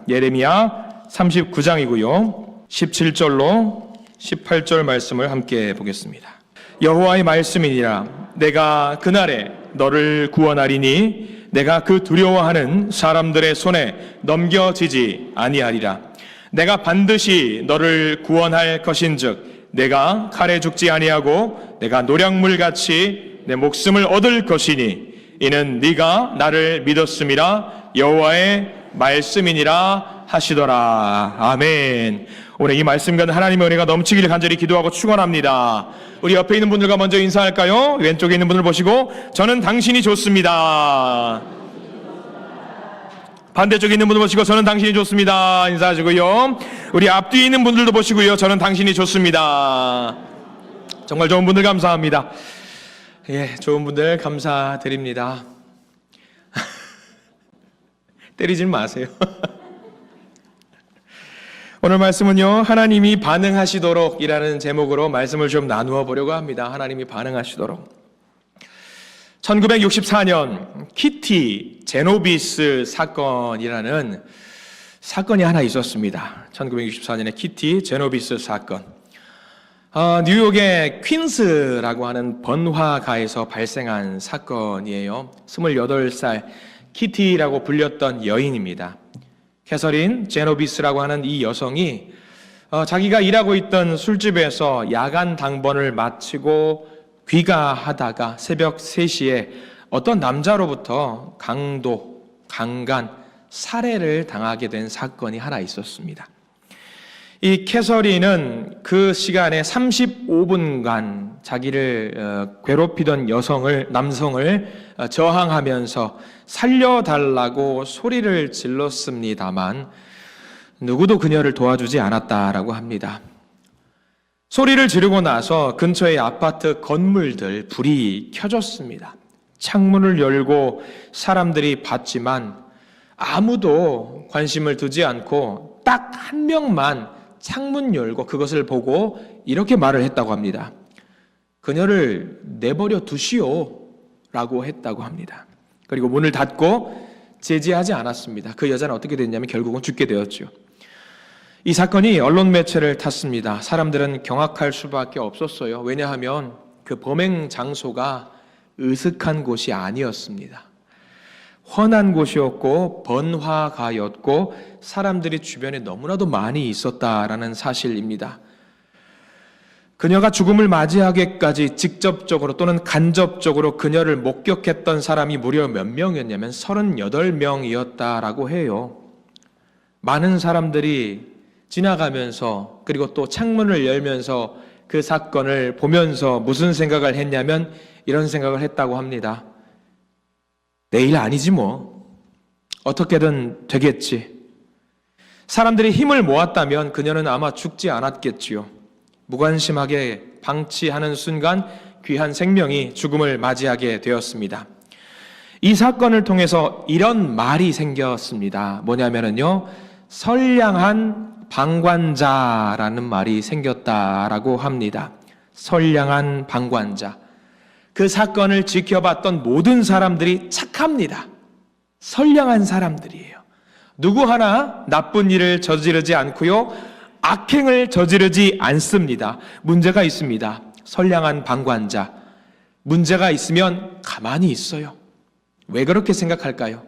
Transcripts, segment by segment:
예레미야 39장이고요. 17절로 18절 말씀을 함께 보겠습니다. 여호와의 말씀이니라. 내가 그날에 너를 구원하리니 내가 그 두려워하는 사람들의 손에 넘겨지지 아니하리라. 내가 반드시 너를 구원할 것인즉 내가 칼에 죽지 아니하고 내가 노략물같이 내 목숨을 얻을 것이니 이는 네가 나를 믿었음이라 여호와의 말씀이니라 하시더라. 아멘. 오늘 이 말씀과 하나님의 은혜가 넘치기를 간절히 기도하고 축원합니다. 우리 옆에 있는 분들과 먼저 인사할까요? 왼쪽에 있는 분을 보시고 저는 당신이 좋습니다. 반대쪽에 있는 분들 보시고 저는 당신이 좋습니다. 인사하시고요. 우리 앞뒤에 있는 분들도 보시고요. 저는 당신이 좋습니다. 정말 좋은 분들 감사합니다. 예, 좋은 분들 감사드립니다. 때리질 마세요. 오늘 말씀은요, 하나님이 반응하시도록 이라는 제목으로 말씀을 좀 나누어 보려고 합니다. 하나님이 반응하시도록. 1964년 키티 제노비스 사건이라는 사건이 하나 있었습니다. 1964년에 키티 제노비스 사건. 뉴욕의 퀸스라고 하는 번화가에서 발생한 사건이에요. 28살 키티라고 불렸던 여인입니다. 캐서린 제노비스라고 하는 이 여성이 자기가 일하고 있던 술집에서 야간 당번을 마치고 귀가하다가 새벽 3시에 어떤 남자로부터 강간, 살해를 당하게 된 사건이 하나 있었습니다. 이 캐서린은 그 시간에 35분간 자기를 괴롭히던 남성을 저항하면서 살려달라고 소리를 질렀습니다만 누구도 그녀를 도와주지 않았다라고 합니다. 소리를 지르고 나서 근처의 아파트 건물들 불이 켜졌습니다. 창문을 열고 사람들이 봤지만 아무도 관심을 두지 않고 딱 한 명만 창문 열고 그것을 보고 이렇게 말을 했다고 합니다. 그녀를 내버려 두시오 라고 했다고 합니다. 그리고 문을 닫고 제지하지 않았습니다. 그 여자는 어떻게 됐냐면 결국은 죽게 되었죠. 이 사건이 언론 매체를 탔습니다. 사람들은 경악할 수밖에 없었어요. 왜냐하면 그 범행 장소가 으슥한 곳이 아니었습니다. 훤한 곳이었고 번화가였고 사람들이 주변에 너무나도 많이 있었다라는 사실입니다. 그녀가 죽음을 맞이하기까지 직접적으로 또는 간접적으로 그녀를 목격했던 사람이 무려 몇 명이었냐면 38명이었다라고 해요. 많은 사람들이 지나가면서 그리고 또 창문을 열면서 그 사건을 보면서 무슨 생각을 했냐면 이런 생각을 했다고 합니다. 내일 아니지 뭐. 어떻게든 되겠지. 사람들이 힘을 모았다면 그녀는 아마 죽지 않았겠지요. 무관심하게 방치하는 순간 귀한 생명이 죽음을 맞이하게 되었습니다. 이 사건을 통해서 이런 말이 생겼습니다. 뭐냐면요, 선량한 방관자라는 말이 생겼다라고 합니다. 선량한 방관자. 그 사건을 지켜봤던 모든 사람들이 착합니다. 선량한 사람들이에요. 누구 하나 나쁜 일을 저지르지 않고요, 악행을 저지르지 않습니다. 문제가 있습니다. 선량한 방관자. 문제가 있으면 가만히 있어요. 왜 그렇게 생각할까요?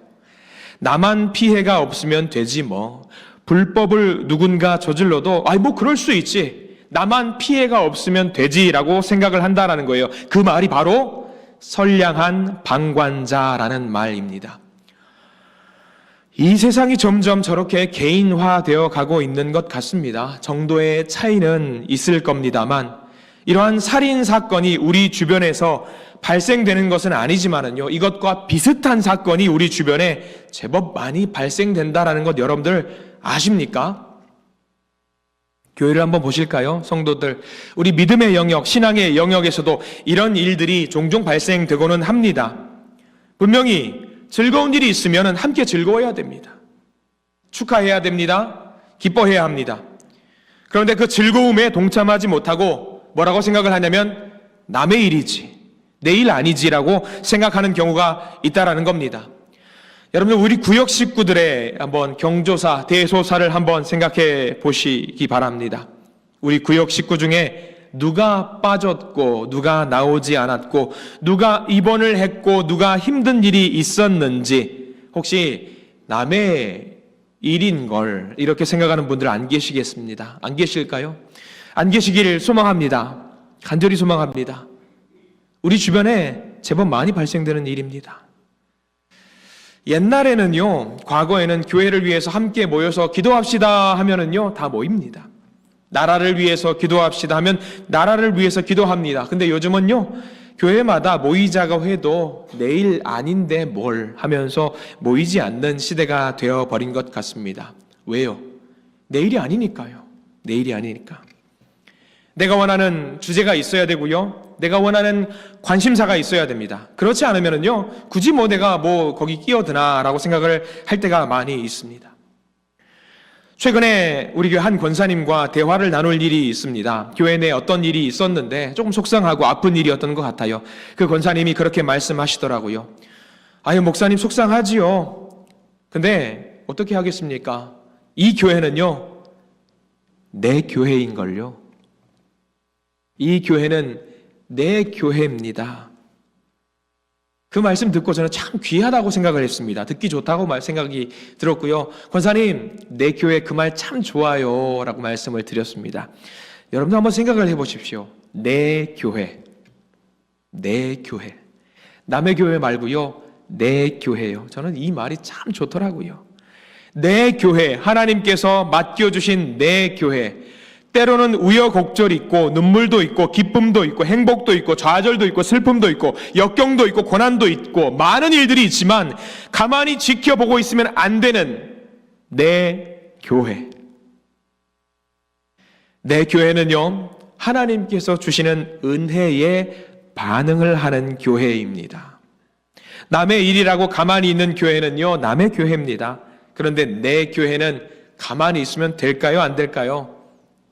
나만 피해가 없으면 되지 뭐. 불법을 누군가 저질러도 뭐 그럴 수 있지. 나만 피해가 없으면 되지라고 생각을 한다라는 거예요. 그 말이 바로 선량한 방관자라는 말입니다. 이 세상이 점점 저렇게 개인화되어 가고 있는 것 같습니다. 정도의 차이는 있을 겁니다만 이러한 살인 사건이 우리 주변에서 발생되는 것은 아니지만은요, 이것과 비슷한 사건이 우리 주변에 제법 많이 발생된다라는 것 여러분들 아십니까? 교회를 한번 보실까요? 성도들, 우리 믿음의 영역, 신앙의 영역에서도 이런 일들이 종종 발생되고는 합니다. 분명히 즐거운 일이 있으면 함께 즐거워해야 됩니다. 축하해야 됩니다. 기뻐해야 합니다. 그런데 그 즐거움에 동참하지 못하고 뭐라고 생각을 하냐면 남의 일이지, 내 일 아니지라고 생각하는 경우가 있다라는 겁니다. 여러분들 우리 구역 식구들의 한번 경조사, 대소사를 한번 생각해 보시기 바랍니다. 우리 구역 식구 중에 누가 빠졌고 누가 나오지 않았고 누가 입원을 했고 누가 힘든 일이 있었는지 혹시 남의 일인 걸 이렇게 생각하는 분들 안 계시겠습니다. 안 계실까요? 안 계시기를 소망합니다. 간절히 소망합니다. 우리 주변에 제법 많이 발생되는 일입니다. 옛날에는요, 과거에는 교회를 위해서 함께 모여서 기도합시다 하면은요, 다 모입니다. 나라를 위해서 기도합시다 하면 나라를 위해서 기도합니다. 근데 요즘은요, 교회마다 모이자고 해도 내일 아닌데 뭘 하면서 모이지 않는 시대가 되어버린 것 같습니다. 왜요? 내일이 아니니까요. 내일이 아니니까. 내가 원하는 주제가 있어야 되고요. 내가 원하는 관심사가 있어야 됩니다. 그렇지 않으면은요, 굳이 내가 거기 끼어드나라고 생각을 할 때가 많이 있습니다. 최근에 우리 교회 한 권사님과 대화를 나눌 일이 있습니다. 교회 내에 어떤 일이 있었는데 조금 속상하고 아픈 일이었던 것 같아요. 그 권사님이 그렇게 말씀하시더라고요. 아유, 목사님 속상하지요. 근데 어떻게 하겠습니까? 이 교회는요, 내 교회인걸요. 이 교회는 내 교회입니다. 그 말씀 듣고 저는 참 귀하다고 생각을 했습니다. 듣기 좋다고 생각이 들었고요. 권사님, 내 교회 그 말 참 좋아요 라고 말씀을 드렸습니다. 여러분도 한번 생각을 해보십시오. 내 교회, 내 교회. 남의 교회 말고요, 내 교회요. 저는 이 말이 참 좋더라고요. 내 교회, 하나님께서 맡겨주신 내 교회. 때로는 우여곡절이 있고 눈물도 있고 기쁨도 있고 행복도 있고 좌절도 있고 슬픔도 있고 역경도 있고 고난도 있고 많은 일들이 있지만 가만히 지켜보고 있으면 안 되는 내 교회. 내 교회는요, 하나님께서 주시는 은혜에 반응을 하는 교회입니다. 남의 일이라고 가만히 있는 교회는요, 남의 교회입니다. 그런데 내 교회는 가만히 있으면 될까요? 안 될까요?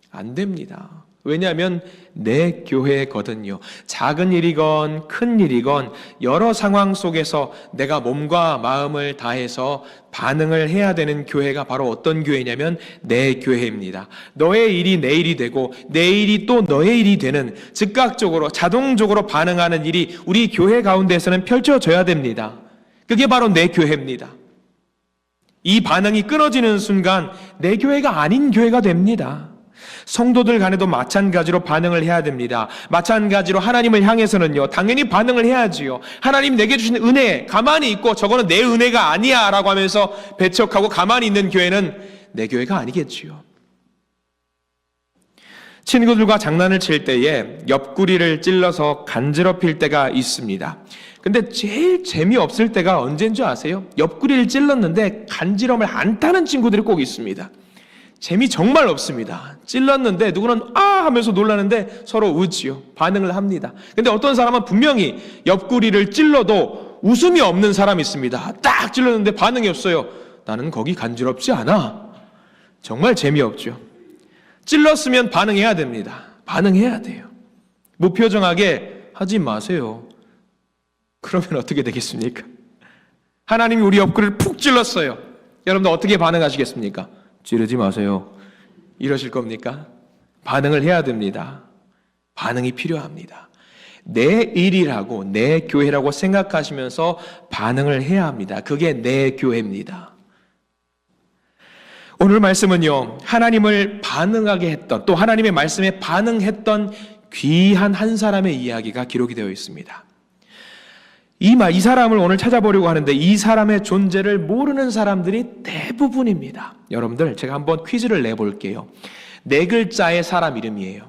안 됩니다. 왜냐하면 내 교회거든요. 작은 일이건 큰 일이건 여러 상황 속에서 내가 몸과 마음을 다해서 반응을 해야 되는 교회가 바로 어떤 교회냐면 내 교회입니다. 너의 일이 내 일이 되고 내 일이 또 너의 일이 되는 즉각적으로 자동적으로 반응하는 일이 우리 교회 가운데서는 펼쳐져야 됩니다. 그게 바로 내 교회입니다. 이 반응이 끊어지는 순간 내 교회가 아닌 교회가 됩니다. 성도들 간에도 마찬가지로 반응을 해야 됩니다. 마찬가지로 하나님을 향해서는요, 당연히 반응을 해야지요. 하나님 내게 주신 은혜, 가만히 있고 저거는 내 은혜가 아니야 라고 하면서 배척하고 가만히 있는 교회는 내 교회가 아니겠지요. 친구들과 장난을 칠 때에 옆구리를 찔러서 간지럽힐 때가 있습니다. 근데 제일 재미없을 때가 언제인 줄 아세요? 옆구리를 찔렀는데 간지럼을 안 타는 친구들이 꼭 있습니다. 재미 정말 없습니다. 찔렀는데 누구는 아 하면서 놀라는데 서로 웃지요. 반응을 합니다. 근데 어떤 사람은 분명히 옆구리를 찔러도 웃음이 없는 사람이 있습니다. 딱 찔렀는데 반응이 없어요. 나는 거기 간지럽지 않아. 정말 재미없죠. 찔렀으면 반응해야 됩니다. 반응해야 돼요. 무표정하게 하지 마세요. 그러면 어떻게 되겠습니까? 하나님이 우리 옆구리를 푹 찔렀어요. 여러분들 어떻게 반응하시겠습니까? 찌르지 마세요. 이러실 겁니까? 반응을 해야 됩니다. 반응이 필요합니다. 내 일이라고 내 교회라고 생각하시면서 반응을 해야 합니다. 그게 내 교회입니다. 오늘 말씀은요, 하나님을 반응하게 했던, 또 하나님의 말씀에 반응했던 귀한 한 사람의 이야기가 기록이 되어 있습니다. 이 사람을 오늘 찾아보려고 하는데 이 사람의 존재를 모르는 사람들이 대부분입니다. 여러분들, 제가 한번 퀴즈를 내볼게요. 4글자의 사람 이름이에요.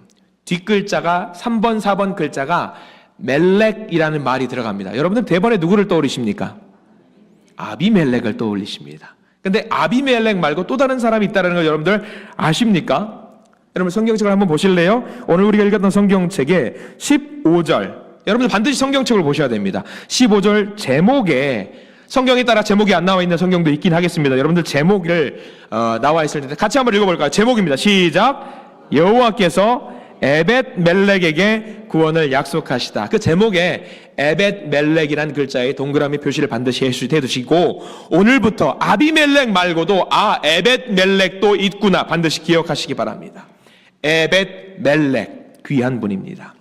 뒷글자가 3번, 4번 글자가 멜렉이라는 말이 들어갑니다. 여러분들 대번에 누구를 떠올리십니까? 아비멜렉을 떠올리십니다. 근데 아비멜렉 말고 또 다른 사람이 있다는 걸 여러분들 아십니까? 여러분 성경책을 한번 보실래요? 오늘 우리가 읽었던 성경책의 15절, 여러분들 반드시 성경책을 보셔야 됩니다. 15절 제목에, 성경에 따라 제목이 안 나와 있는 성경도 있긴 하겠습니다. 여러분들 제목을 나와 있을 텐데 같이 한번 읽어볼까요? 제목입니다. 시작. 여호와께서 에벳멜렉에게 구원을 약속하시다. 그 제목에 에벳멜렉이라는 글자에 동그라미 표시를 반드시 해두시고 오늘부터 아비멜렉 말고도 에벳멜렉도 있구나 반드시 기억하시기 바랍니다. 에벳멜렉, 귀한 분입니다.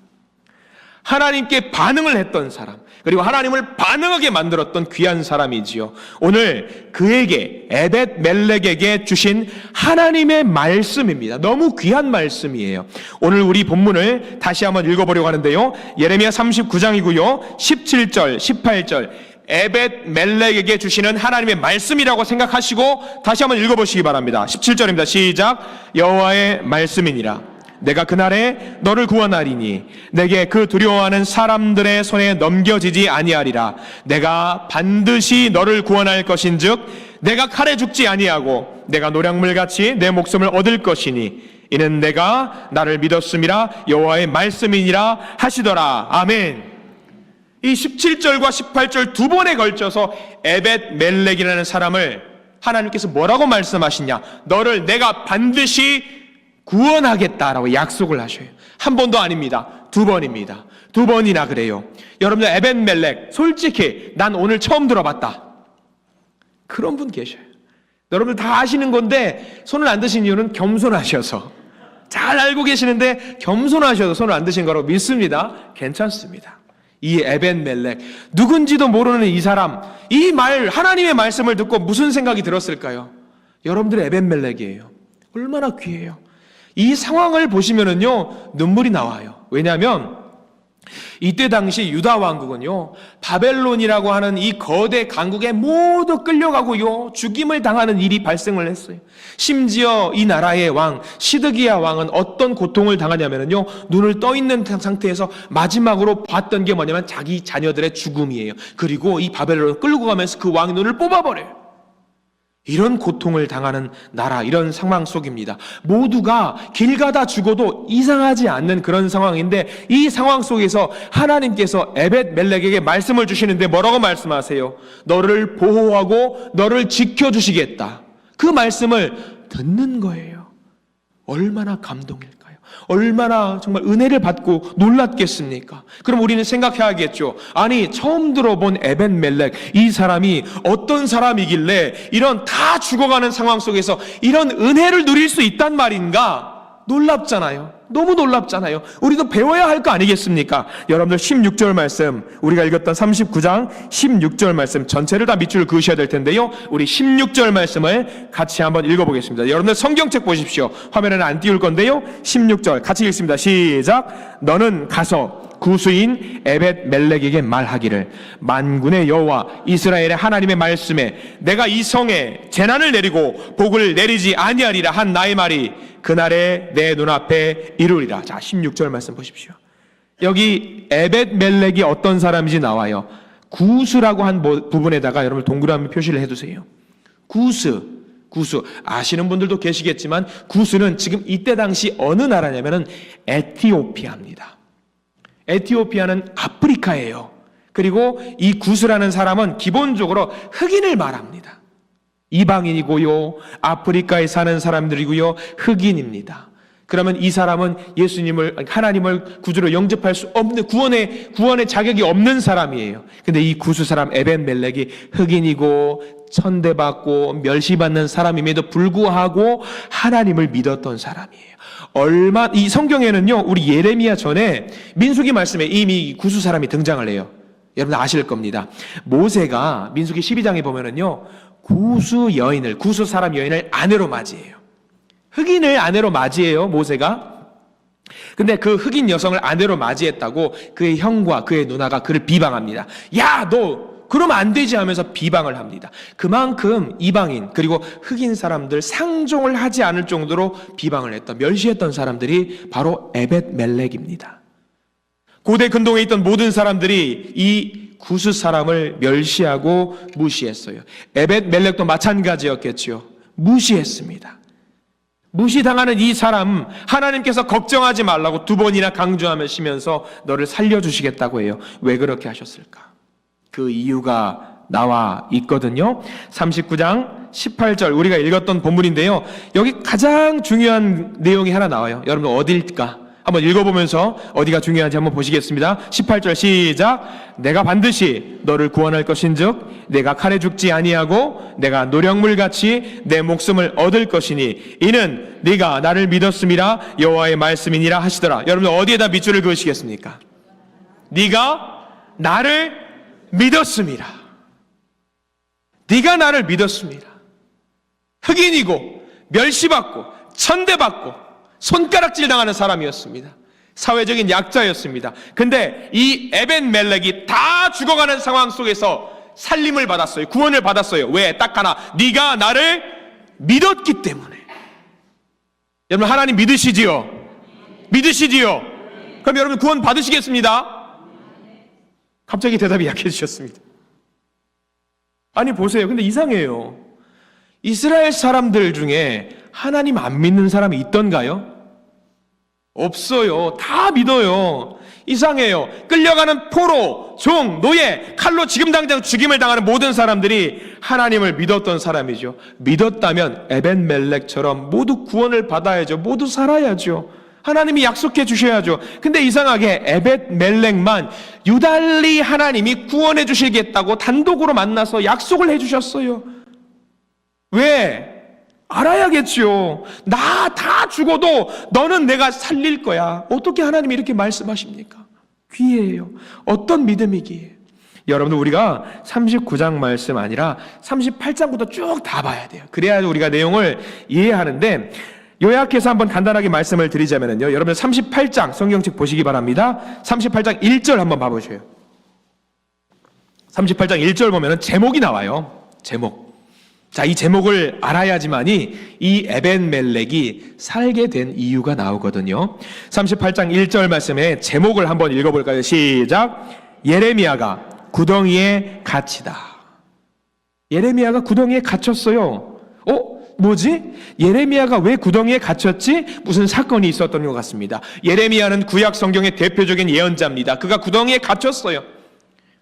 하나님께 반응을 했던 사람, 그리고 하나님을 반응하게 만들었던 귀한 사람이지요. 오늘 그에게, 에벳멜렉에게 주신 하나님의 말씀입니다. 너무 귀한 말씀이에요. 오늘 우리 본문을 다시 한번 읽어보려고 하는데요. 예레미야 39장이고요. 17절, 18절 에벳멜렉에게 주시는 하나님의 말씀이라고 생각하시고 다시 한번 읽어보시기 바랍니다. 17절입니다. 시작. 여호와의 말씀이니라. 내가 그날에 너를 구원하리니 내게 그 두려워하는 사람들의 손에 넘겨지지 아니하리라. 내가 반드시 너를 구원할 것인즉 내가 칼에 죽지 아니하고 내가 노량물같이 내 목숨을 얻을 것이니 이는 내가 나를 믿었음이라 여호와의 말씀이니라 하시더라. 아멘. 이 17절과 18절 두 번에 걸쳐서 에벳멜렉이라는 사람을 하나님께서 뭐라고 말씀하시냐? 너를 내가 반드시 구원하겠다라고 약속을 하셔요. 한 번도 아닙니다. 두 번입니다. 두 번이나 그래요. 여러분들 에벳멜렉 솔직히 난 오늘 처음 들어봤다. 그런 분 계셔요. 여러분들 다 아시는 건데 손을 안 드신 이유는 겸손하셔서 잘 알고 계시는데 겸손하셔서 손을 안 드신 거라고 믿습니다. 괜찮습니다. 이 에벳멜렉 누군지도 모르는 이 사람 이 말 하나님의 말씀을 듣고 무슨 생각이 들었을까요? 여러분들 에벳멜렉이에요. 얼마나 귀해요. 이 상황을 보시면은요 눈물이 나와요. 왜냐하면 이때 당시 유다 왕국은요 바벨론이라고 하는 이 거대 강국에 모두 끌려가고요 죽임을 당하는 일이 발생을 했어요. 심지어 이 나라의 왕 시드기야 왕은 어떤 고통을 당하냐면요 눈을 떠 있는 상태에서 마지막으로 봤던 게 뭐냐면 자기 자녀들의 죽음이에요. 그리고 이 바벨론을 끌고 가면서 그 왕의 눈을 뽑아버려요. 이런 고통을 당하는 나라, 이런 상황 속입니다. 모두가 길 가다 죽어도 이상하지 않는 그런 상황인데 이 상황 속에서 하나님께서 에벳멜렉에게 말씀을 주시는데 뭐라고 말씀하세요? 너를 보호하고 너를 지켜주시겠다. 그 말씀을 듣는 거예요. 얼마나 감동일까요? 얼마나 정말 은혜를 받고 놀랐겠습니까? 그럼 우리는 생각해야겠죠. 아니 처음 들어본 에벳멜렉 이 사람이 어떤 사람이길래 이런 다 죽어가는 상황 속에서 이런 은혜를 누릴 수 있단 말인가? 놀랍잖아요. 너무 놀랍잖아요. 우리도 배워야 할 거 아니겠습니까? 여러분들 16절 말씀 우리가 읽었던 39장 16절 말씀 전체를 다 밑줄 그으셔야 될 텐데요. 우리 16절 말씀을 같이 한번 읽어보겠습니다. 여러분들 성경책 보십시오. 화면에는 안 띄울 건데요. 16절 같이 읽습니다. 시작. 너는 가서 구수인 에벳멜렉에게 말하기를 만군의 여호와 이스라엘의 하나님의 말씀에 내가 이 성에 재난을 내리고 복을 내리지 아니하리라 한 나의 말이 그날에 내 눈앞에 이루리라. 자 16절 말씀 보십시오. 여기 에벳멜렉이 어떤 사람인지 나와요. 구스라고 한 부분에다가 여러분 동그라미 표시를 해두세요. 구스 아시는 분들도 계시겠지만 구스는 지금 이때 당시 어느 나라냐면은 에티오피아입니다. 에티오피아는 아프리카예요. 그리고 이 구스라는 사람은 기본적으로 흑인을 말합니다. 이방인이고요. 아프리카에 사는 사람들이고요. 흑인입니다. 그러면 이 사람은 하나님을 구주로 영접할 수 없는 구원의 자격이 없는 사람이에요. 근데 이 구스 사람 에벳멜렉이 흑인이고 천대받고 멸시받는 사람임에도 불구하고 하나님을 믿었던 사람이에요. 이 성경에는요, 우리 예레미야 전에 민수기 말씀에 이미 구스 사람이 등장을 해요. 여러분 아실 겁니다. 모세가 민수기 12장에 보면은요, 구스 사람 여인을 아내로 맞이해요. 흑인을 아내로 맞이해요, 모세가. 근데 그 흑인 여성을 아내로 맞이했다고 그의 형과 그의 누나가 그를 비방합니다. 야, 너 그러면 안 되지 하면서 비방을 합니다. 그만큼 이방인 그리고 흑인 사람들 상종을 하지 않을 정도로 비방을 했던 멸시했던 사람들이 바로 에벳멜렉입니다. 고대 근동에 있던 모든 사람들이 이 구스 사람을 멸시하고 무시했어요. 에벳멜렉도 마찬가지였겠지요. 무시했습니다. 무시당하는 이 사람 하나님께서 걱정하지 말라고 두 번이나 강조하시면서 너를 살려주시겠다고 해요. 왜 그렇게 하셨을까? 그 이유가 나와 있거든요. 39장 18절 우리가 읽었던 본문인데요. 여기 가장 중요한 내용이 하나 나와요. 여러분 어딜까? 한번 읽어보면서 어디가 중요한지 한번 보시겠습니다. 18절 시작. 내가 반드시 너를 구원할 것인즉 내가 칼에 죽지 아니하고 내가 노력물같이 내 목숨을 얻을 것이니 이는 네가 나를 믿었음이라 여호와의 말씀이니라 하시더라. 여러분 어디에다 밑줄을 그으시겠습니까? 네가 나를 믿었음이라. 네가 나를 믿었음이라. 흑인이고 멸시받고 천대받고 손가락질 당하는 사람이었습니다. 사회적인 약자였습니다. 근데 이 에벤멜렉이 다 죽어가는 상황 속에서 살림을 받았어요. 구원을 받았어요. 왜? 딱 하나. 네가 나를 믿었기 때문에. 여러분 하나님 믿으시지요? 믿으시지요? 그럼 여러분 구원 받으시겠습니다? 갑자기 대답이 약해지셨습니다. 아니 보세요. 근데 이상해요. 이스라엘 사람들 중에 하나님 안 믿는 사람이 있던가요? 없어요. 다 믿어요. 이상해요. 끌려가는 포로, 종, 노예, 칼로 지금 당장 죽임을 당하는 모든 사람들이 하나님을 믿었던 사람이죠. 믿었다면 에벤멜렉처럼 모두 구원을 받아야죠. 모두 살아야죠. 하나님이 약속해 주셔야죠. 근데 이상하게 에벤멜렉만 유달리 하나님이 구원해 주시겠다고 단독으로 만나서 약속을 해 주셨어요. 왜? 알아야겠죠. 나 다 죽어도 너는 내가 살릴 거야. 어떻게 하나님이 이렇게 말씀하십니까? 귀해요. 어떤 믿음이기에. 여러분들 우리가 39장 말씀 아니라 38장부터 쭉 다 봐야 돼요. 그래야 우리가 내용을 이해하는데 요약해서 한번 간단하게 말씀을 드리자면요. 여러분 38장 성경책 보시기 바랍니다. 38장 1절 한번 봐보세요. 38장 1절 보면은 제목이 나와요. 제목. 자, 이 제목을 알아야지만이 이 에벤멜렉이 살게 된 이유가 나오거든요. 38장 1절 말씀에 제목을 한번 읽어볼까요? 시작. 예레미야가 구덩이에 갇히다. 예레미야가 구덩이에 갇혔어요. 뭐지? 예레미야가 왜 구덩이에 갇혔지? 무슨 사건이 있었던 것 같습니다. 예레미야는 구약 성경의 대표적인 예언자입니다. 그가 구덩이에 갇혔어요.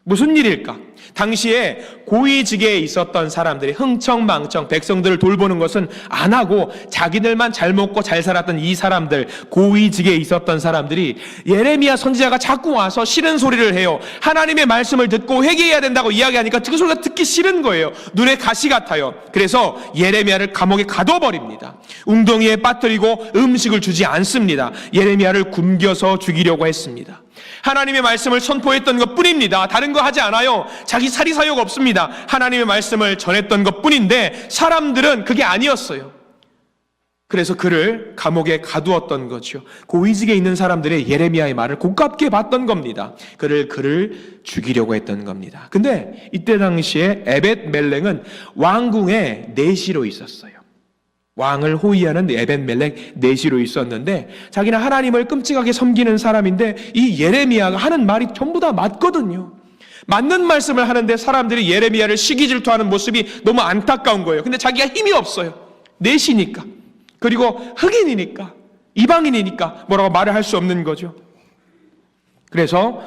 무슨 일일까? 당시에 고위직에 있었던 사람들이 흥청망청 백성들을 돌보는 것은 안 하고 자기들만 잘 먹고 잘 살았던 이 사람들, 고위직에 있었던 사람들이 예레미야 선지자가 자꾸 와서 싫은 소리를 해요. 하나님의 말씀을 듣고 회개해야 된다고 이야기하니까 그 소리가 듣기 싫은 거예요. 눈에 가시 같아요. 그래서 예레미야를 감옥에 가둬버립니다. 웅덩이에 빠뜨리고 음식을 주지 않습니다. 예레미야를 굶겨서 죽이려고 했습니다. 하나님의 말씀을 선포했던 것 뿐입니다. 다른 거 하지 않아요. 자기 사리사욕 없습니다. 하나님의 말씀을 전했던 것 뿐인데 사람들은 그게 아니었어요. 그래서 그를 감옥에 가두었던 거죠. 고위직에 있는 사람들이 예레미야의 말을 고깝게 봤던 겁니다. 그를 죽이려고 했던 겁니다. 근데 이때 당시에 에벳멜렉은 왕궁의 내시로 있었어요. 왕을 호위하는 에벤멜렉 내시로 있었는데 자기는 하나님을 끔찍하게 섬기는 사람인데 이 예레미야가 하는 말이 전부 다 맞거든요. 맞는 말씀을 하는데 사람들이 예레미야를 시기 질투하는 모습이 너무 안타까운 거예요. 근데 자기가 힘이 없어요. 내시니까. 그리고 흑인이니까. 이방인이니까 뭐라고 말을 할 수 없는 거죠. 그래서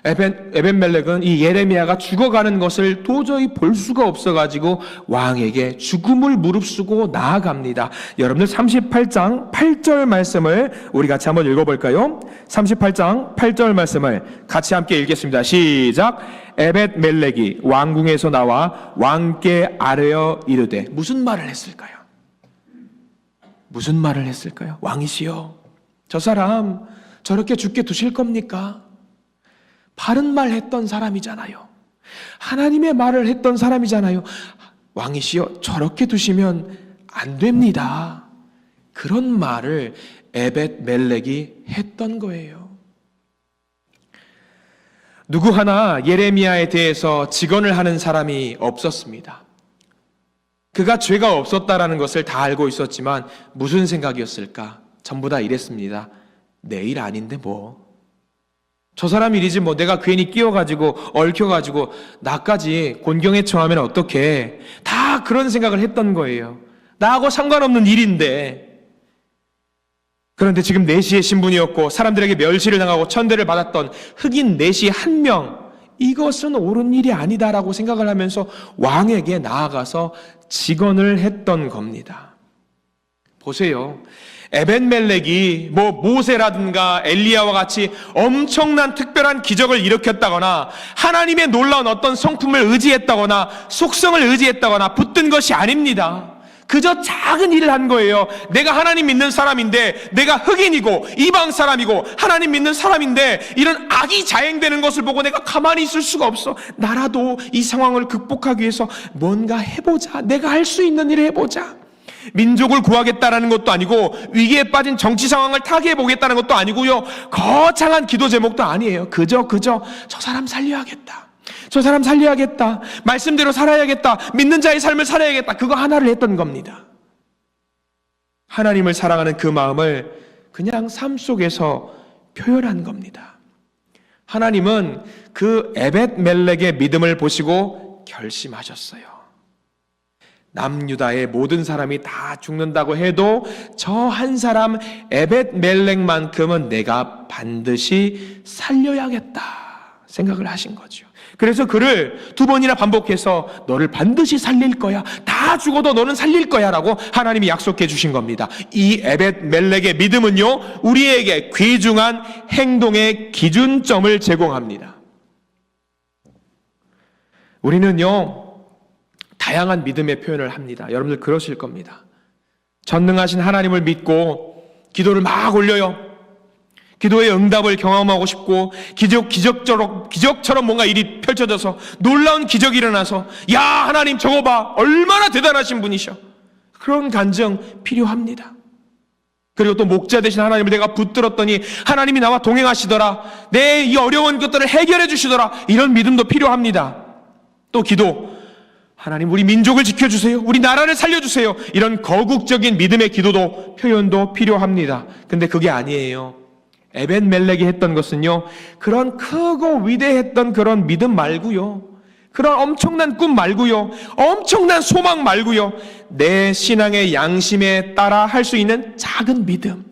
에벤멜렉은 이 예레미야가 죽어가는 것을 도저히 볼 수가 없어가지고 왕에게 죽음을 무릅쓰고 나아갑니다. 여러분들 38장 8절 말씀을 우리 같이 한번 읽어볼까요? 38장 8절 말씀을 같이 함께 읽겠습니다. 시작. 에벤멜렉이 왕궁에서 나와 왕께 아뢰어 이르되. 무슨 말을 했을까요? 무슨 말을 했을까요? 왕이시여, 저 사람 저렇게 죽게 두실 겁니까? 바른 말 했던 사람이잖아요. 하나님의 말을 했던 사람이잖아요. 왕이시여, 저렇게 두시면 안 됩니다. 그런 말을 에벳멜렉이 했던 거예요. 누구 하나 예레미야에 대해서 직언을 하는 사람이 없었습니다. 그가 죄가 없었다라는 것을 다 알고 있었지만 무슨 생각이었을까? 전부 다 이랬습니다. 내 일 아닌데 뭐. 저 사람 일이지 뭐 내가 괜히 끼어가지고 얽혀가지고 나까지 곤경에 처하면 어떡해. 다 그런 생각을 했던 거예요. 나하고 상관없는 일인데. 그런데 지금 내시의 신분이었고 사람들에게 멸시를 당하고 천대를 받았던 흑인 내시 한 명, 이것은 옳은 일이 아니다라고 생각을 하면서 왕에게 나아가서 직언을 했던 겁니다. 보세요. 에벤멜렉이 모세라든가 엘리야와 같이 엄청난 특별한 기적을 일으켰다거나 하나님의 놀라운 어떤 성품을 의지했다거나 속성을 의지했다거나 붙든 것이 아닙니다. 그저 작은 일을 한 거예요. 내가 하나님 믿는 사람인데, 내가 흑인이고 이방 사람이고 하나님 믿는 사람인데 이런 악이 자행되는 것을 보고 내가 가만히 있을 수가 없어. 나라도 이 상황을 극복하기 위해서 뭔가 해보자. 내가 할 수 있는 일을 해보자. 민족을 구하겠다라는 것도 아니고 위기에 빠진 정치 상황을 타개해 보겠다는 것도 아니고요, 거창한 기도 제목도 아니에요. 그저 저 사람 살려야겠다, 저 사람 살려야겠다, 말씀대로 살아야겠다, 믿는 자의 삶을 살아야겠다, 그거 하나를 했던 겁니다. 하나님을 사랑하는 그 마음을 그냥 삶 속에서 표현한 겁니다. 하나님은 그 에벳멜렉의 믿음을 보시고 결심하셨어요. 남유다의 모든 사람이 다 죽는다고 해도 저 한 사람 에벳멜렉만큼은 내가 반드시 살려야겠다 생각을 하신 거죠. 그래서 그를 2번이나 반복해서 너를 반드시 살릴 거야, 다 죽어도 너는 살릴 거야 라고 하나님이 약속해 주신 겁니다. 이 에벳멜렉의 믿음은요, 우리에게 귀중한 행동의 기준점을 제공합니다. 우리는요, 다양한 믿음의 표현을 합니다. 여러분들 그러실 겁니다. 전능하신 하나님을 믿고 기도를 막 올려요. 기도의 응답을 경험하고 싶고 기적처럼 뭔가 일이 펼쳐져서 놀라운 기적이 일어나서 야, 하나님 저거 봐, 얼마나 대단하신 분이셔. 그런 간증 필요합니다. 그리고 또 목자 되신 하나님을 내가 붙들었더니 하나님이 나와 동행하시더라, 내 이 어려운 것들을 해결해 주시더라, 이런 믿음도 필요합니다. 또 기도, 하나님 우리 민족을 지켜주세요, 우리 나라를 살려주세요, 이런 거국적인 믿음의 기도도 표현도 필요합니다. 근데 그게 아니에요. 에벤멜렉이 했던 것은요, 그런 크고 위대했던 그런 믿음 말고요, 그런 엄청난 꿈 말고요, 엄청난 소망 말고요, 내 신앙의 양심에 따라 할 수 있는 작은 믿음,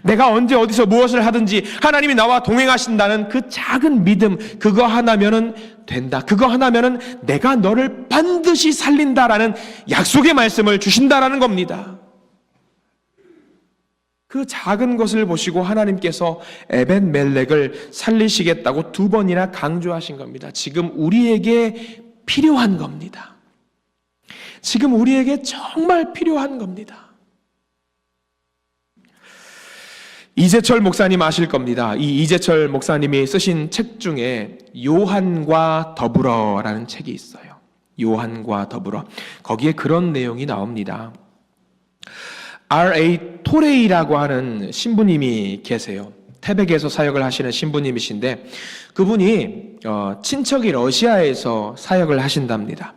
내가 언제 어디서 무엇을 하든지 하나님이 나와 동행하신다는 그 작은 믿음, 그거 하나면은 된다, 그거 하나면은 내가 너를 반드시 살린다라는 약속의 말씀을 주신다라는 겁니다. 그 작은 것을 보시고 하나님께서 에벤멜렉을 살리시겠다고 2번이나 강조하신 겁니다. 지금 우리에게 필요한 겁니다. 지금 우리에게 정말 필요한 겁니다. 이재철 목사님 아실 겁니다. 이 이재철 목사님이 쓰신 책 중에 요한과 더불어라는 책이 있어요. 요한과 더불어. 거기에 그런 내용이 나옵니다. R.A. 토레이라고 하는 신부님이 계세요. 태백에서 사역을 하시는 신부님이신데 그분이 친척이 러시아에서 사역을 하신답니다.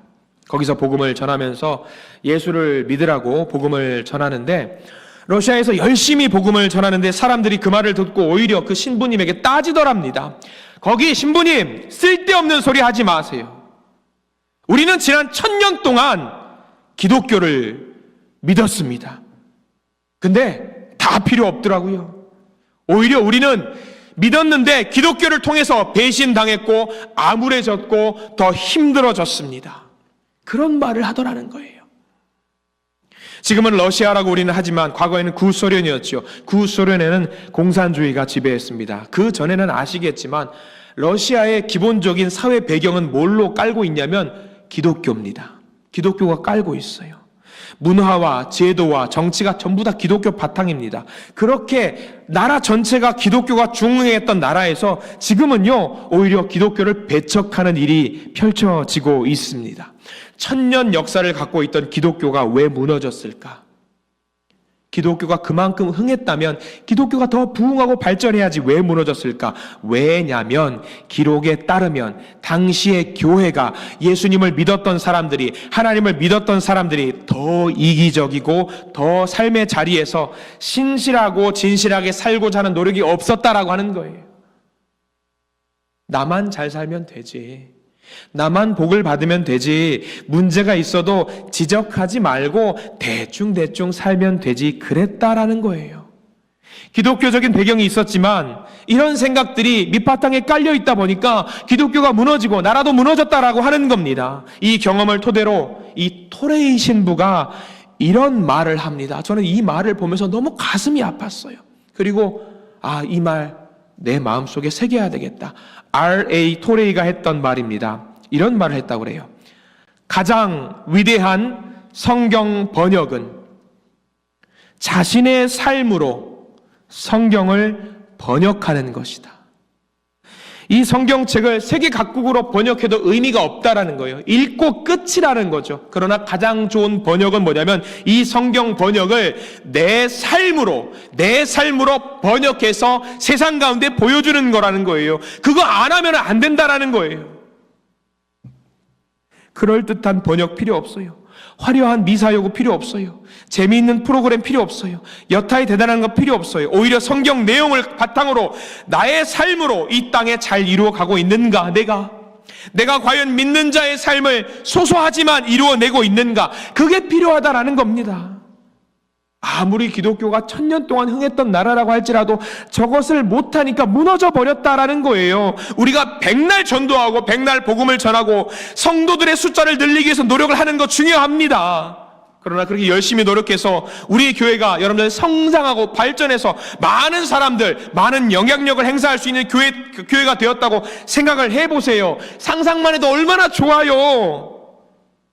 거기서 복음을 전하면서 예수를 믿으라고 복음을 전하는데 러시아에서 열심히 복음을 전하는데 사람들이 그 말을 듣고 오히려 그 신부님에게 따지더랍니다. 거기 신부님, 쓸데없는 소리 하지 마세요. 우리는 지난 1000년 동안 기독교를 믿었습니다. 근데 다 필요 없더라고요. 오히려 우리는 믿었는데 기독교를 통해서 배신당했고 암울해졌고 더 힘들어졌습니다. 그런 말을 하더라는 거예요. 지금은 러시아라고 우리는 하지만 과거에는 구소련이었죠. 구소련에는 공산주의가 지배했습니다. 그 전에는 아시겠지만 러시아의 기본적인 사회 배경은 뭘로 깔고 있냐면 기독교입니다. 기독교가 깔고 있어요. 문화와 제도와 정치가 전부 다 기독교 바탕입니다. 그렇게 나라 전체가 기독교가 중흥했던 나라에서 지금은요, 오히려 기독교를 배척하는 일이 펼쳐지고 있습니다. 1000년 역사를 갖고 있던 기독교가 왜 무너졌을까? 기독교가 그만큼 흥했다면 기독교가 더 부흥하고 발전해야지 왜 무너졌을까? 왜냐면 기록에 따르면 당시의 교회가 예수님을 믿었던 사람들이, 하나님을 믿었던 사람들이 더 이기적이고 더 삶의 자리에서 신실하고 진실하게 살고자 하는 노력이 없었다라고 하는 거예요. 나만 잘 살면 되지, 나만 복을 받으면 되지, 문제가 있어도 지적하지 말고 대충 살면 되지, 그랬다라는 거예요. 기독교적인 배경이 있었지만 이런 생각들이 밑바탕에 깔려 있다 보니까 기독교가 무너지고 나라도 무너졌다라고 하는 겁니다. 이 경험을 토대로 이 토레이 신부가 이런 말을 합니다. 저는 이 말을 보면서 너무 가슴이 아팠어요. 그리고 이 말 내 마음속에 새겨야 되겠다. R.A. 토레이가 했던 말입니다. 이런 말을 했다고 그래요. 가장 위대한 성경 번역은 자신의 삶으로 성경을 번역하는 것이다. 이 성경책을 세계 각국으로 번역해도 의미가 없다라는 거예요. 읽고 끝이라는 거죠. 그러나 가장 좋은 번역은 뭐냐면 이 성경 번역을 내 삶으로 번역해서 세상 가운데 보여주는 거라는 거예요. 그거 안 하면 안 된다라는 거예요. 그럴듯한 번역 필요 없어요. 화려한 미사 요구 필요 없어요. 재미있는 프로그램 필요 없어요. 여타의 대단한 거 필요 없어요. 오히려 성경 내용을 바탕으로 나의 삶으로 이 땅에 잘 이루어가고 있는가? 내가 과연 믿는 자의 삶을 소소하지만 이루어내고 있는가? 그게 필요하다라는 겁니다. 아무리 기독교가 1000년 동안 흥했던 나라라고 할지라도 저것을 못하니까 무너져 버렸다라는 거예요. 우리가 백날 전도하고 백날 복음을 전하고 성도들의 숫자를 늘리기 위해서 노력을 하는 거 중요합니다. 그러나 그렇게 열심히 노력해서 우리 교회가 여러분들 성장하고 발전해서 많은 사람들, 많은 영향력을 행사할 수 있는 교회가 되었다고 생각을 해보세요. 상상만 해도 얼마나 좋아요.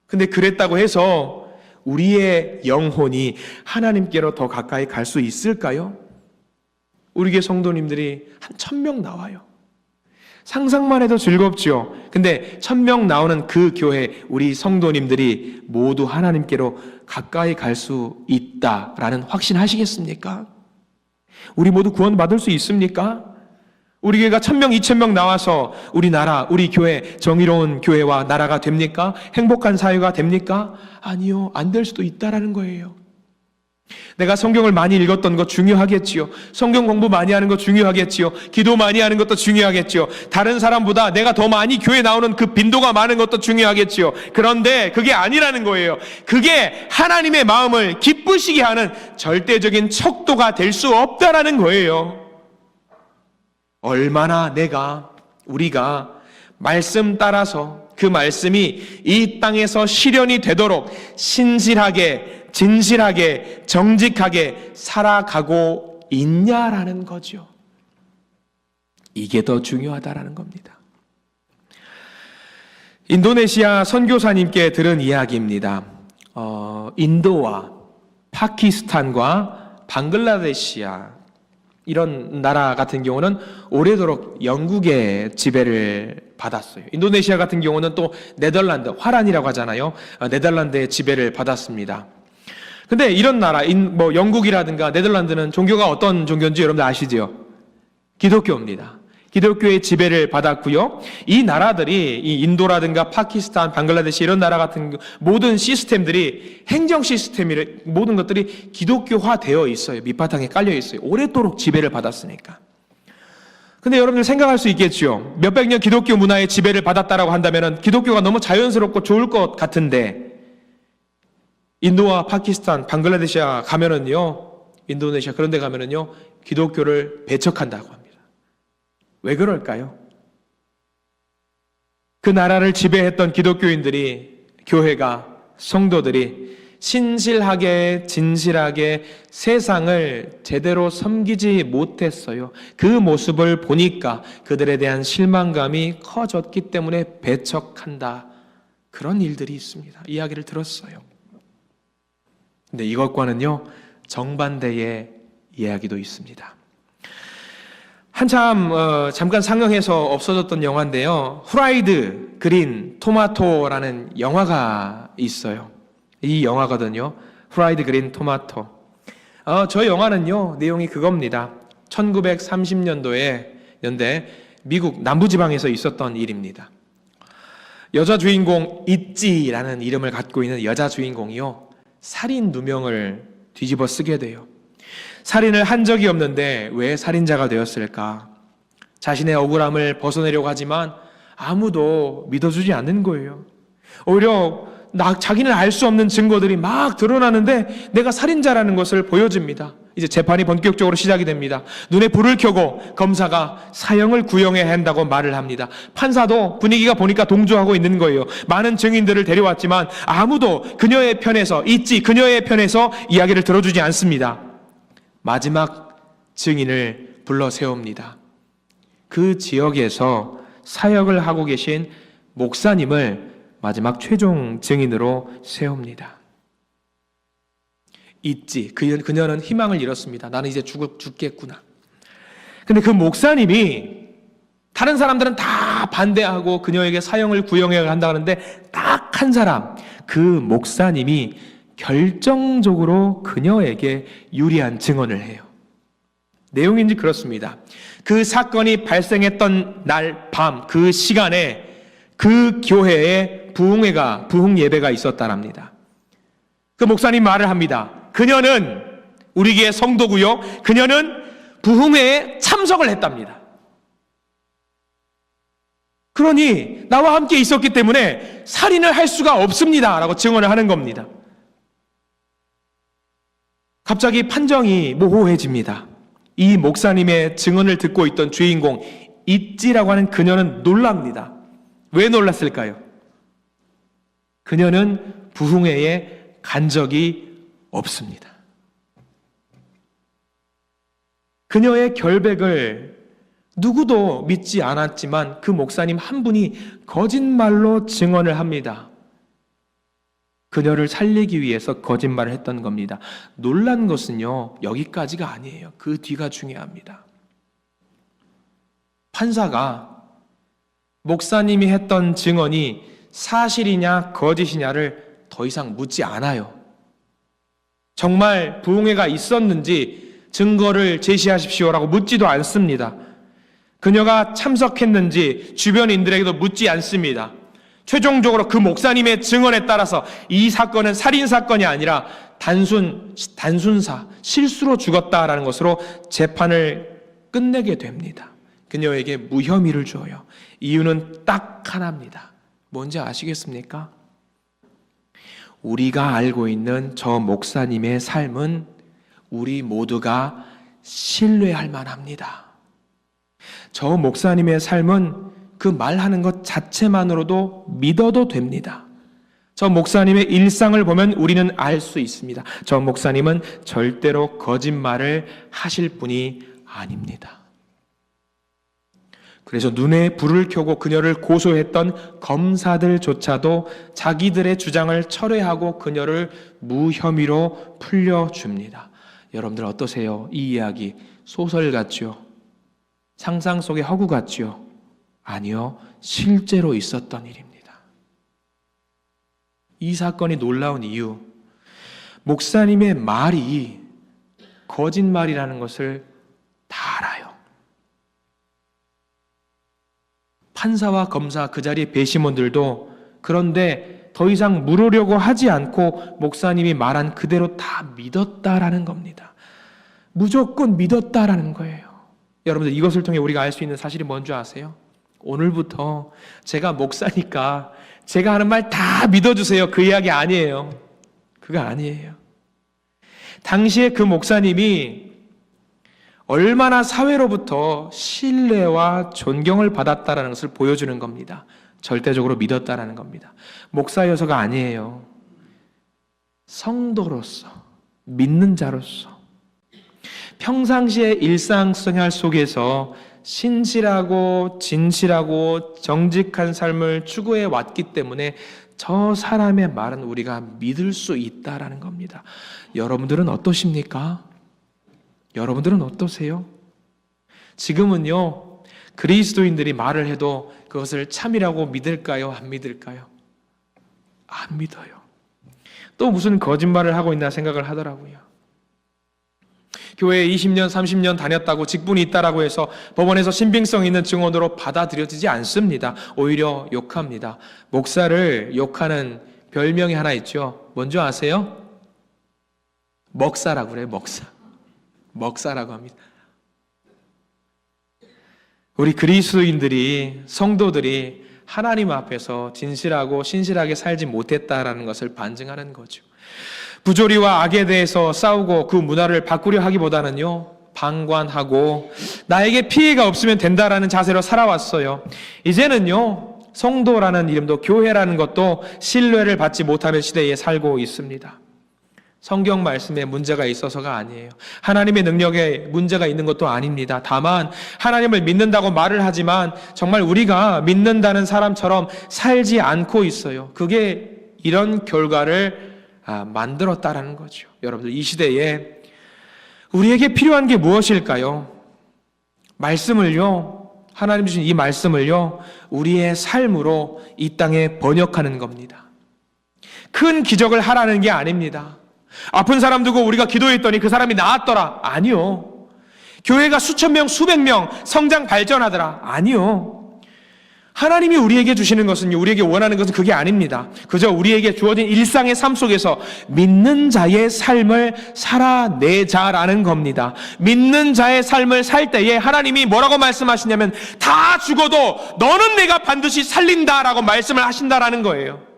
근데 그랬다고 해서 우리의 영혼이 하나님께로 더 가까이 갈 수 있을까요? 우리 교회 성도님들이 한 1000명 나와요. 상상만 해도 즐겁죠. 근데 1000명 나오는 그 교회 우리 성도님들이 모두 하나님께로 가까이 갈 수 있다라는 확신하시겠습니까? 우리 모두 구원 받을 수 있습니까? 우리 교회가 1000명, 2000명 나와서 우리 나라, 우리 교회, 정의로운 교회와 나라가 됩니까? 행복한 사회가 됩니까? 아니요, 안 될 수도 있다라는 거예요. 내가 성경을 많이 읽었던 거 중요하겠지요. 성경 공부 많이 하는 거 중요하겠지요. 기도 많이 하는 것도 중요하겠지요. 다른 사람보다 내가 더 많이 교회 나오는 그 빈도가 많은 것도 중요하겠지요. 그런데 그게 아니라는 거예요. 그게 하나님의 마음을 기쁘시게 하는 절대적인 척도가 될 수 없다라는 거예요. 얼마나 우리가 말씀 따라서 그 말씀이 이 땅에서 실현이 되도록 신실하게, 진실하게, 정직하게 살아가고 있냐라는 거죠. 이게 더 중요하다라는 겁니다. 인도네시아 선교사님께 들은 이야기입니다. 인도와 파키스탄과 방글라데시아 이런 나라 같은 경우는 오래도록 영국의 지배를 받았어요. 인도네시아 같은 경우는 또 네덜란드, 화란이라고 하잖아요. 네덜란드의 지배를 받았습니다. 근데 이런 나라, 영국이라든가 네덜란드는 종교가 어떤 종교인지 여러분들 아시죠? 기독교입니다. 기독교의 지배를 받았고요. 이 나라들이 이 인도라든가 파키스탄, 방글라데시 이런 나라 같은 모든 시스템들이 행정 시스템이 모든 것들이 기독교화되어 있어요. 밑바탕에 깔려 있어요. 오랫도록 지배를 받았으니까. 근데 여러분들 생각할 수 있겠죠. 몇백 년 기독교 문화의 지배를 받았다라고 한다면 기독교가 너무 자연스럽고 좋을 것 같은데 인도와 파키스탄, 방글라데시아 가면은요, 인도네시아 그런 데 가면은요, 기독교를 배척한다고 합니다. 왜 그럴까요? 그 나라를 지배했던 기독교인들이, 교회가, 성도들이 신실하게, 진실하게 세상을 제대로 섬기지 못했어요. 그 모습을 보니까 그들에 대한 실망감이 커졌기 때문에 배척한다. 그런 일들이 있습니다. 이야기를 들었어요. 근데 이것과는요, 정반대의 이야기도 있습니다. 한참 잠깐 상영해서 없어졌던 영화인데요. 후라이드 그린 토마토라는 영화가 있어요. 이 영화거든요. 후라이드 그린 토마토. 저 영화는요, 내용이 그겁니다. 1930년대 미국 남부지방에서 있었던 일입니다. 여자 주인공 있지라는 이름을 갖고 있는 여자 주인공이요, 살인 누명을 뒤집어 쓰게 돼요. 살인을 한 적이 없는데 왜 살인자가 되었을까? 자신의 억울함을 벗어내려고 하지만 아무도 믿어주지 않는 거예요. 오히려 자기는 알 수 없는 증거들이 막 드러나는데 내가 살인자라는 것을 보여줍니다. 이제 재판이 본격적으로 시작이 됩니다. 눈에 불을 켜고 검사가 사형을 구형해야 한다고 말을 합니다. 판사도 분위기가 보니까 동조하고 있는 거예요. 많은 증인들을 데려왔지만 아무도 그녀의 편에서 그녀의 편에서 이야기를 들어주지 않습니다. 마지막 증인을 불러 세웁니다. 그 지역에서 사역을 하고 계신 목사님을 마지막 최종 증인으로 세웁니다. 그녀는 희망을 잃었습니다. 나는 이제 죽겠구나. 근데 그 목사님이 다른 사람들은 다 반대하고 그녀에게 사형을 구형해야 한다 하는데 딱 한 사람, 그 목사님이 결정적으로 그녀에게 유리한 증언을 해요. 내용인지 그렇습니다. 그 사건이 발생했던 날 밤 그 시간에 그 교회에 부흥 예배가 있었다랍니다. 그 목사님 말을 합니다. 그녀는 우리 교회 성도고요. 그녀는 부흥회에 참석을 했답니다. 그러니 나와 함께 있었기 때문에 살인을 할 수가 없습니다. 라고 증언을 하는 겁니다. 갑자기 판정이 모호해집니다. 이 목사님의 증언을 듣고 있던 주인공 있지라고 하는 그녀는 놀랍니다. 왜 놀랐을까요? 그녀는 부흥회에 간 적이 없습니다. 그녀의 결백을 누구도 믿지 않았지만 그 목사님 한 분이 거짓말로 증언을 합니다. 그녀를 살리기 위해서 거짓말을 했던 겁니다. 놀란 것은요, 여기까지가 아니에요. 그 뒤가 중요합니다. 판사가 목사님이 했던 증언이 사실이냐 거짓이냐를 더 이상 묻지 않아요. 정말 부흥회가 있었는지 증거를 제시하십시오라고 묻지도 않습니다. 그녀가 참석했는지 주변인들에게도 묻지 않습니다. 최종적으로 그 목사님의 증언에 따라서 이 사건은 살인사건이 아니라 실수로 죽었다라는 것으로 재판을 끝내게 됩니다. 그녀에게 무혐의를 줘요. 이유는 딱 하나입니다. 뭔지 아시겠습니까? 우리가 알고 있는 저 목사님의 삶은 우리 모두가 신뢰할 만합니다. 저 목사님의 삶은 그 말하는 것 자체만으로도 믿어도 됩니다. 저 목사님의 일상을 보면 우리는 알 수 있습니다. 저 목사님은 절대로 거짓말을 하실 분이 아닙니다. 그래서 눈에 불을 켜고 그녀를 고소했던 검사들조차도 자기들의 주장을 철회하고 그녀를 무혐의로 풀려줍니다. 여러분들 어떠세요? 이 이야기 소설 같죠? 상상 속의 허구 같죠? 아니요, 실제로 있었던 일입니다. 이 사건이 놀라운 이유, 목사님의 말이 거짓말이라는 것을 다 알아요. 판사와 검사, 그 자리의 배심원들도 그런데 더 이상 물으려고 하지 않고 목사님이 말한 그대로 다 믿었다라는 겁니다. 무조건 믿었다라는 거예요. 여러분들 이것을 통해 우리가 알 수 있는 사실이 뭔지 아세요? 오늘부터 제가 목사니까 제가 하는 말 다 믿어주세요. 그 이야기 아니에요. 그거 아니에요. 당시에 그 목사님이 얼마나 사회로부터 신뢰와 존경을 받았다라는 것을 보여주는 겁니다. 절대적으로 믿었다라는 겁니다. 목사여서가 아니에요. 성도로서, 믿는 자로서 평상시의 일상생활 속에서 신실하고 진실하고 정직한 삶을 추구해 왔기 때문에 저 사람의 말은 우리가 믿을 수 있다라는 겁니다. 여러분들은 어떠십니까? 여러분들은 어떠세요? 지금은요, 그리스도인들이 말을 해도 그것을 참이라고 믿을까요? 안 믿을까요? 안 믿어요. 또 무슨 거짓말을 하고 있나 생각을 하더라고요. 교회에 20년, 30년 다녔다고 직분이 있다라고 해서 법원에서 신빙성 있는 증언으로 받아들여지지 않습니다. 오히려 욕합니다. 목사를 욕하는 별명이 하나 있죠. 뭔지 아세요? 먹사라고 그래요. 먹사라고 합니다. 우리 그리스도인들이, 성도들이 하나님 앞에서 진실하고 신실하게 살지 못했다라는 것을 반증하는 거죠. 부조리와 악에 대해서 싸우고 그 문화를 바꾸려 하기보다는요, 방관하고 나에게 피해가 없으면 된다라는 자세로 살아왔어요. 이제는요, 성도라는 이름도 교회라는 것도 신뢰를 받지 못하는 시대에 살고 있습니다. 성경 말씀에 문제가 있어서가 아니에요. 하나님의 능력에 문제가 있는 것도 아닙니다. 다만 하나님을 믿는다고 말을 하지만 정말 우리가 믿는다는 사람처럼 살지 않고 있어요. 그게 이런 결과를 만들었다라는 거죠. 여러분들, 이 시대에 우리에게 필요한 게 무엇일까요? 말씀을요, 하나님 주신 이 말씀을요, 우리의 삶으로 이 땅에 번역하는 겁니다. 큰 기적을 하라는 게 아닙니다. 아픈 사람 두고 우리가 기도했더니 그 사람이 나았더라. 아니요. 교회가 수천 명, 수백 명 성장 발전하더라. 아니요. 하나님이 우리에게 주시는 것은요, 우리에게 원하는 것은 그게 아닙니다. 그저 우리에게 주어진 일상의 삶 속에서 믿는 자의 삶을 살아내자라는 겁니다. 믿는 자의 삶을 살 때에 하나님이 뭐라고 말씀하시냐면 다 죽어도 너는 내가 반드시 살린다라고 말씀을 하신다라는 거예요.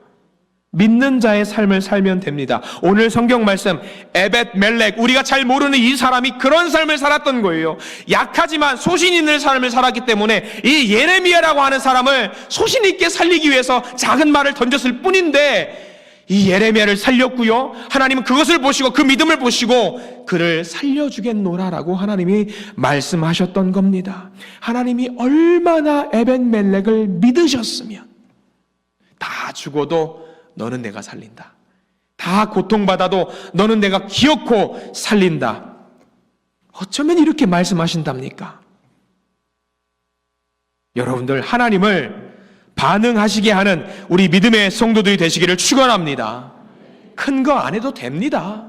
믿는 자의 삶을 살면 됩니다. 오늘 성경 말씀 에벳 멜렉, 우리가 잘 모르는 이 사람이 그런 삶을 살았던 거예요. 약하지만 소신 있는 삶을 살았기 때문에 이 예레미야라고 하는 사람을 소신 있게 살리기 위해서 작은 말을 던졌을 뿐인데 이 예레미야를 살렸고요, 하나님은 그것을 보시고 그 믿음을 보시고 그를 살려주겠노라라고 하나님이 말씀하셨던 겁니다. 하나님이 얼마나 에벳 멜렉을 믿으셨으면 다 죽어도 너는 내가 살린다. 다 고통받아도 너는 내가 기어코 살린다. 어쩌면 이렇게 말씀하신답니까? 여러분들, 하나님을 반응하시게 하는 우리 믿음의 성도들이 되시기를 축원합니다. 큰 거 안 해도 됩니다.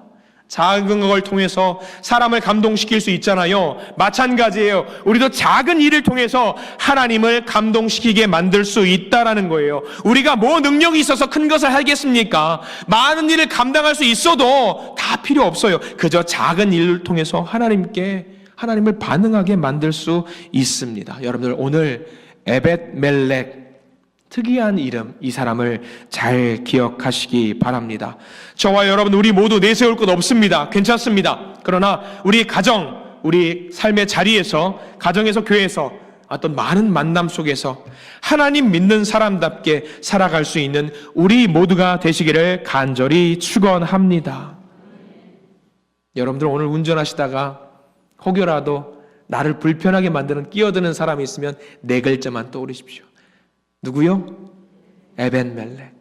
작은 걸 통해서 사람을 감동시킬 수 있잖아요. 마찬가지예요. 우리도 작은 일을 통해서 하나님을 감동시키게 만들 수 있다라는 거예요. 우리가 뭐 능력이 있어서 큰 것을 하겠습니까? 많은 일을 감당할 수 있어도 다 필요 없어요. 그저 작은 일을 통해서 하나님을 반응하게 만들 수 있습니다. 여러분들, 오늘 에벳 멜렉, 특이한 이름, 이 사람을 잘 기억하시기 바랍니다. 저와 여러분, 우리 모두 내세울 것 없습니다. 괜찮습니다. 그러나 우리 가정, 우리 삶의 자리에서, 가정에서, 교회에서 어떤 많은 만남 속에서 하나님 믿는 사람답게 살아갈 수 있는 우리 모두가 되시기를 간절히 축원합니다. 여러분들, 오늘 운전하시다가 혹여라도 나를 불편하게 만드는 끼어드는 사람이 있으면 네 글자만 떠올리십시오. 누구요? 에벳 멜렉.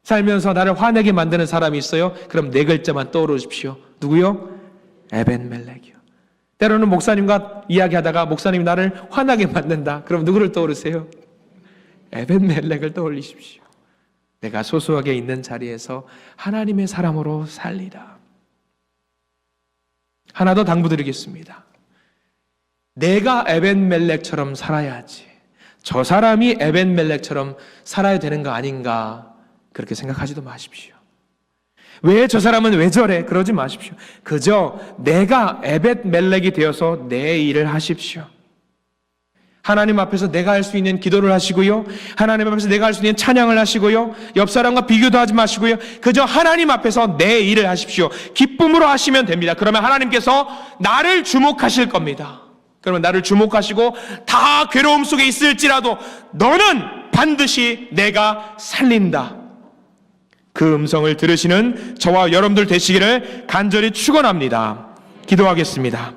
살면서 나를 화내게 만드는 사람이 있어요? 그럼 네 글자만 떠오르십시오. 누구요? 에벳 멜렉이요. 때로는 목사님과 이야기하다가 목사님이 나를 화나게 만든다. 그럼 누구를 떠오르세요? 에벳 멜렉을 떠올리십시오. 내가 소소하게 있는 자리에서 하나님의 사람으로 살리라. 하나 더 당부드리겠습니다. 내가 에벳 멜렉처럼 살아야지, 저 사람이 에벳 멜렉처럼 살아야 되는 거 아닌가, 그렇게 생각하지도 마십시오. 왜 저 사람은 왜 저래? 그러지 마십시오. 그저 내가 에벳 멜렉이 되어서 내 일을 하십시오. 하나님 앞에서 내가 할 수 있는 기도를 하시고요, 하나님 앞에서 내가 할 수 있는 찬양을 하시고요, 옆 사람과 비교도 하지 마시고요, 그저 하나님 앞에서 내 일을 하십시오. 기쁨으로 하시면 됩니다. 그러면 하나님께서 나를 주목하실 겁니다. 그러면 나를 주목하시고 다 괴로움 속에 있을지라도 너는 반드시 내가 살린다. 그 음성을 들으시는 저와 여러분들 되시기를 간절히 축원합니다. 기도하겠습니다.